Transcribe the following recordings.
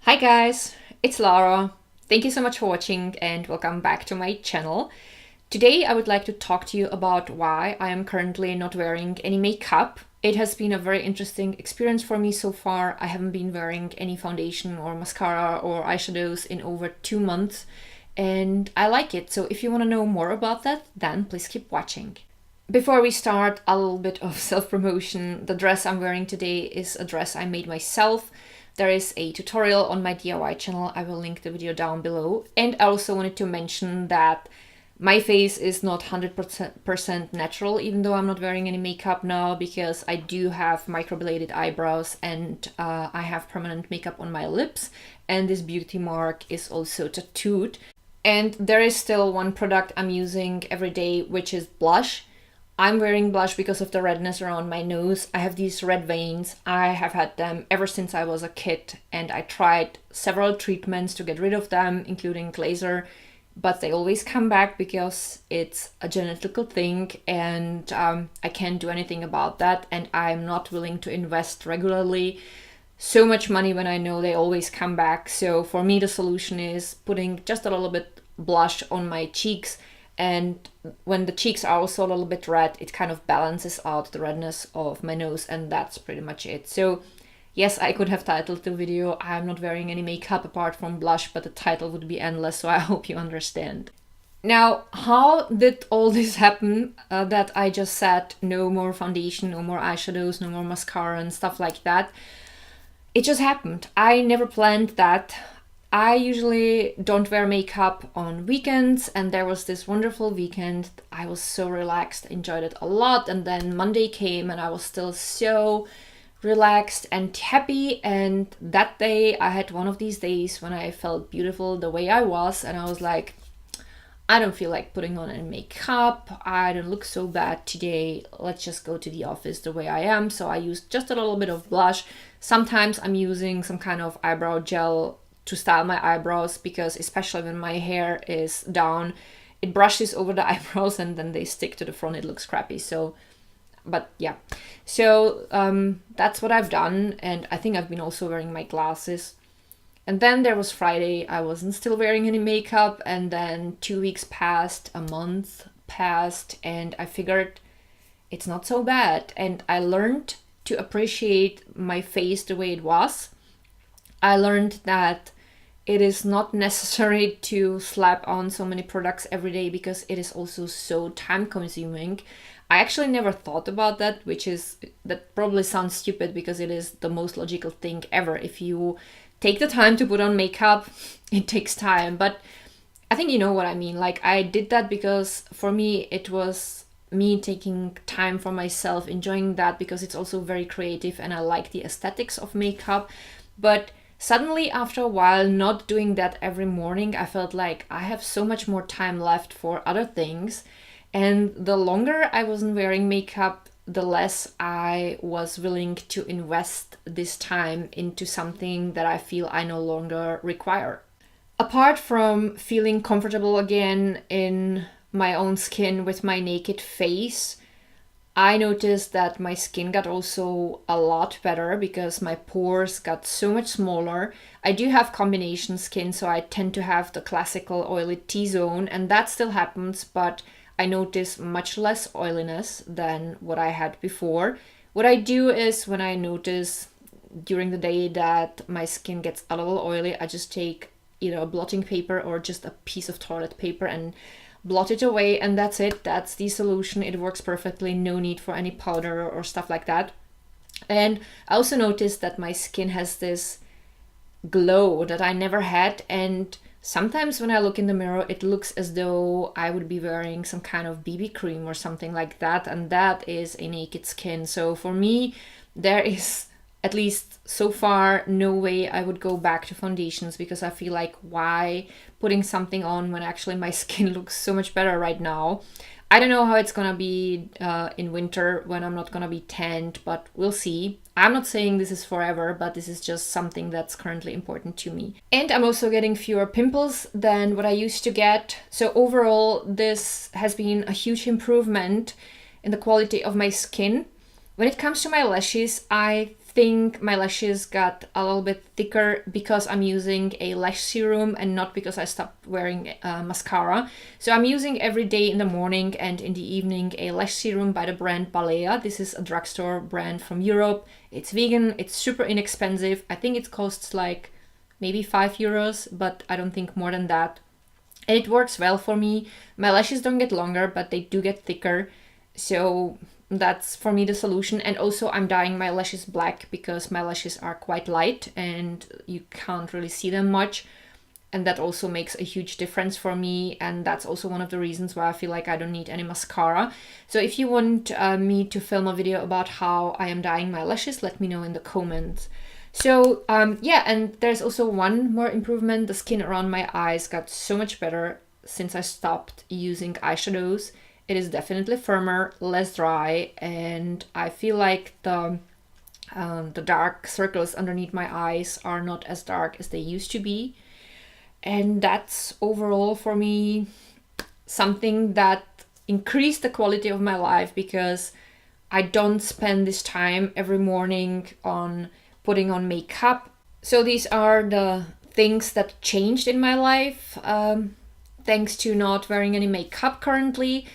Hi guys, it's Lara. Thank you so much for watching and welcome back to my channel. Today I would like to talk to you about why I am currently not wearing any makeup. It has been a very interesting experience for me so far. I haven't been wearing any foundation or mascara or eyeshadows in over 2 months and I like it. So if you want to know more about that, then please keep watching. Before we start, a little bit of self-promotion. The dress I'm wearing today is a dress I made myself. There is a tutorial on my DIY channel. I will link the video down below. And I also wanted to mention that my face is not 100% natural, even though I'm not wearing any makeup now, because I do have microbladed eyebrows and I have permanent makeup on my lips. And this beauty mark is also tattooed. And there is still one product I'm using every day, which is blush. I'm wearing blush because of the redness around my nose. I have these red veins. I have had them ever since I was a kid, and I tried several treatments to get rid of them, including laser, but they always come back because it's a genetical thing, and I can't do anything about that, and I'm not willing to invest regularly so much money when I know they always come back. So for me, the solution is putting just a little bit blush on my cheeks, and when the cheeks are also a little bit red, it kind of balances out the redness of my nose, and that's pretty much it. So yes, I could have titled the video "I'm not wearing any makeup apart from blush," but the title would be endless, so I hope you understand. Now, how did all this happen, that I just said no more foundation, no more eyeshadows, no more mascara and stuff like that? It just happened. I never planned that. I usually don't wear makeup on weekends, and there was this wonderful weekend. I was so relaxed, enjoyed it a lot, and then Monday came and I was still so relaxed and happy. And that day I had one of these days when I felt beautiful the way I was, and I was like, I don't feel like putting on any makeup. I don't look so bad today. Let's just go to the office the way I am. So I used just a little bit of blush. Sometimes I'm using some kind of eyebrow gel to style my eyebrows, because especially when my hair is down, it brushes over the eyebrows and then they stick to the front. It looks crappy. So, but yeah. So that's what I've done. And I think I've been also wearing my glasses. And then there was Friday. I wasn't still wearing any makeup. And then 2 weeks passed, a month passed, and I figured it's not so bad. And I learned to appreciate my face the way it was. I learned that it is not necessary to slap on so many products every day, because it is also so time consuming. I actually never thought about that, that probably sounds stupid because it is the most logical thing ever. If you take the time to put on makeup, it takes time. But I think you know what I mean. Like, I did that because for me, it was me taking time for myself, enjoying that, because it's also very creative and I like the aesthetics of makeup. But suddenly, after a while, not doing that every morning, I felt like I have so much more time left for other things. And the longer I wasn't wearing makeup, the less I was willing to invest this time into something that I feel I no longer require. Apart from feeling comfortable again in my own skin with my naked face, I noticed that my skin got also a lot better because my pores got so much smaller. I do have combination skin, so I tend to have the classical oily T-zone, and that still happens, but I notice much less oiliness than what I had before. What I do is, when I notice during the day that my skin gets a little oily, I just take either a blotting paper or just a piece of toilet paper and blot it away, and that's it. That's the solution. It works perfectly. No need for any powder or stuff like that. And I also noticed that my skin has this glow that I never had, and sometimes when I look in the mirror, it looks as though I would be wearing some kind of BB cream or something like that, and that is a naked skin. So for me, there is, at least so far, no way I would go back to foundations, because I feel like, why putting something on when actually my skin looks so much better right now? I don't know how it's gonna be in winter when I'm not gonna be tanned, but we'll see. I'm not saying this is forever, but this is just something that's currently important to me. And I'm also getting fewer pimples than what I used to get. So overall, this has been a huge improvement in the quality of my skin. When it comes to my lashes, I think my lashes got a little bit thicker because I'm using a lash serum and not because I stopped wearing mascara. So I'm using every day in the morning and in the evening a lash serum by the brand Balea. This is a drugstore brand from Europe. It's vegan, it's super inexpensive. I think it costs like maybe €5, but I don't think more than that. And it works well for me. My lashes don't get longer, but they do get thicker. So that's for me the solution. And also I'm dyeing my lashes black because my lashes are quite light and you can't really see them much. And that also makes a huge difference for me. And that's also one of the reasons why I feel like I don't need any mascara. So if you want me to film a video about how I am dyeing my lashes, let me know in the comments. So yeah, and there's also one more improvement. The skin around my eyes got so much better since I stopped using eyeshadows. It is definitely firmer, less dry, and I feel like the dark circles underneath my eyes are not as dark as they used to be. And that's overall for me something that increased the quality of my life, because I don't spend this time every morning on putting on makeup. So these are the things that changed in my life thanks to not wearing any makeup currently.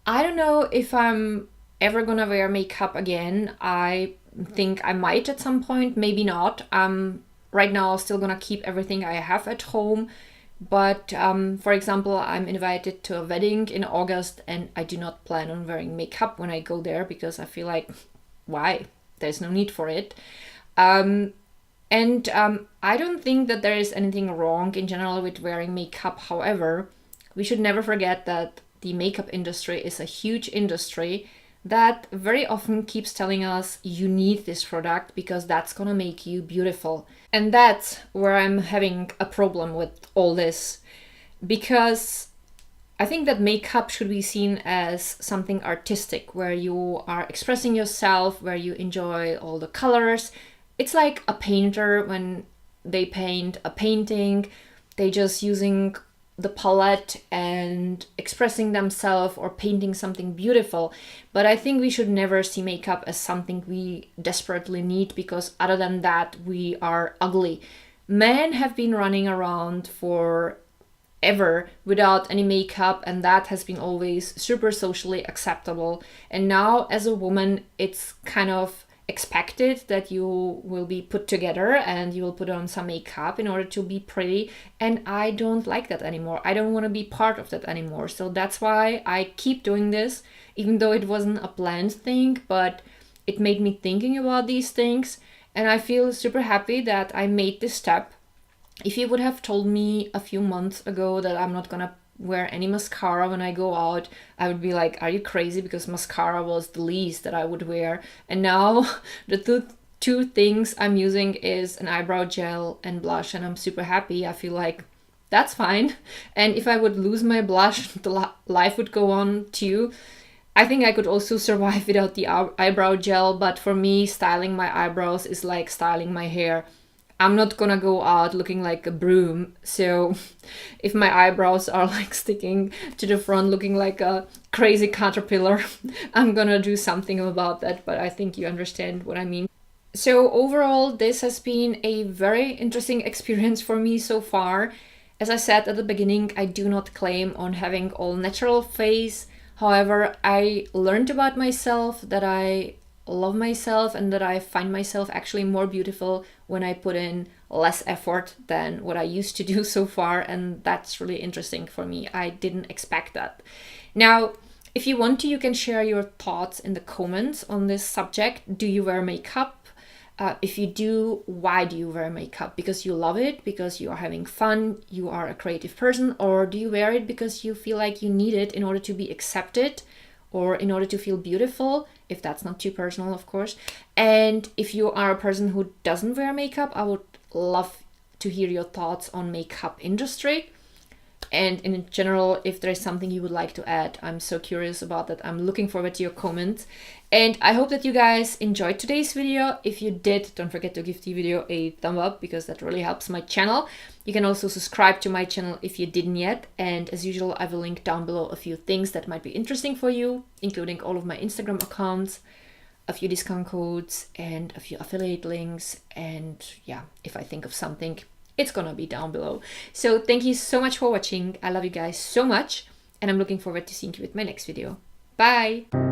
I don't know if I'm ever gonna wear makeup again. I think I might at some point, maybe not. Right now I'm still gonna keep everything I have at home. But for example, I'm invited to a wedding in August and I do not plan on wearing makeup when I go there because I feel like, why? There's no need for it. I don't think that there is anything wrong in general with wearing makeup. However, we should never forget that the makeup industry is a huge industry that very often keeps telling us you need this product because that's gonna make you beautiful. And that's where I'm having a problem with all this, because I think that makeup should be seen as something artistic, where you are expressing yourself, where you enjoy all the colors. It's like a painter when they paint a painting, they just using the palette and expressing themselves or painting something beautiful. But I think we should never see makeup as something we desperately need, because other than that, we are ugly. Men have been running around for ever without any makeup, and that has been always super socially acceptable. And now as a woman, it's kind of expected that you will be put together and you will put on some makeup in order to be pretty, and I don't like that anymore. I don't want to be part of that anymore. So that's why I keep doing this, even though it wasn't a planned thing, but it made me thinking about these things, and I feel super happy that I made this step. If you would have told me a few months ago that I'm not gonna wear any mascara when I go out, I would be like, are you crazy? Because mascara was the least that I would wear. And now the two things I'm using is an eyebrow gel and blush, and I'm super happy. I feel like that's fine. And if I would lose my blush, the life would go on too. I think I could also survive without the eyebrow gel, but for me, styling my eyebrows is like styling my hair. I'm not gonna go out looking like a broom. So if my eyebrows are like sticking to the front looking like a crazy caterpillar, I'm gonna do something about that, but I think you understand what I mean. So overall, this has been a very interesting experience for me so far. As I said at the beginning, I do not claim on having all natural face. However, I learned about myself that I love myself and that I find myself actually more beautiful when I put in less effort than what I used to do so far, and that's really interesting for me. I didn't expect that. Now, if you want to, you can share your thoughts in the comments on this subject. Do you wear makeup? If you do, why do you wear makeup? Because you love it, because you are having fun, you are a creative person, or do you wear it because you feel like you need it in order to be accepted or in order to feel beautiful, if that's not too personal, of course. And if you are a person who doesn't wear makeup, I would love to hear your thoughts on makeup industry. And in general, if there's something you would like to add, I'm so curious about that. I'm looking forward to your comments. And I hope that you guys enjoyed today's video. If you did, don't forget to give the video a thumb up, because that really helps my channel. You can also subscribe to my channel if you didn't yet. And as usual, I will link down below a few things that might be interesting for you, including all of my Instagram accounts. a few discount codes and a few affiliate links. And yeah, if I think of something, it's gonna be down below. So thank you so much for watching. I love you guys so much, and I'm looking forward to seeing you with my next video. Bye!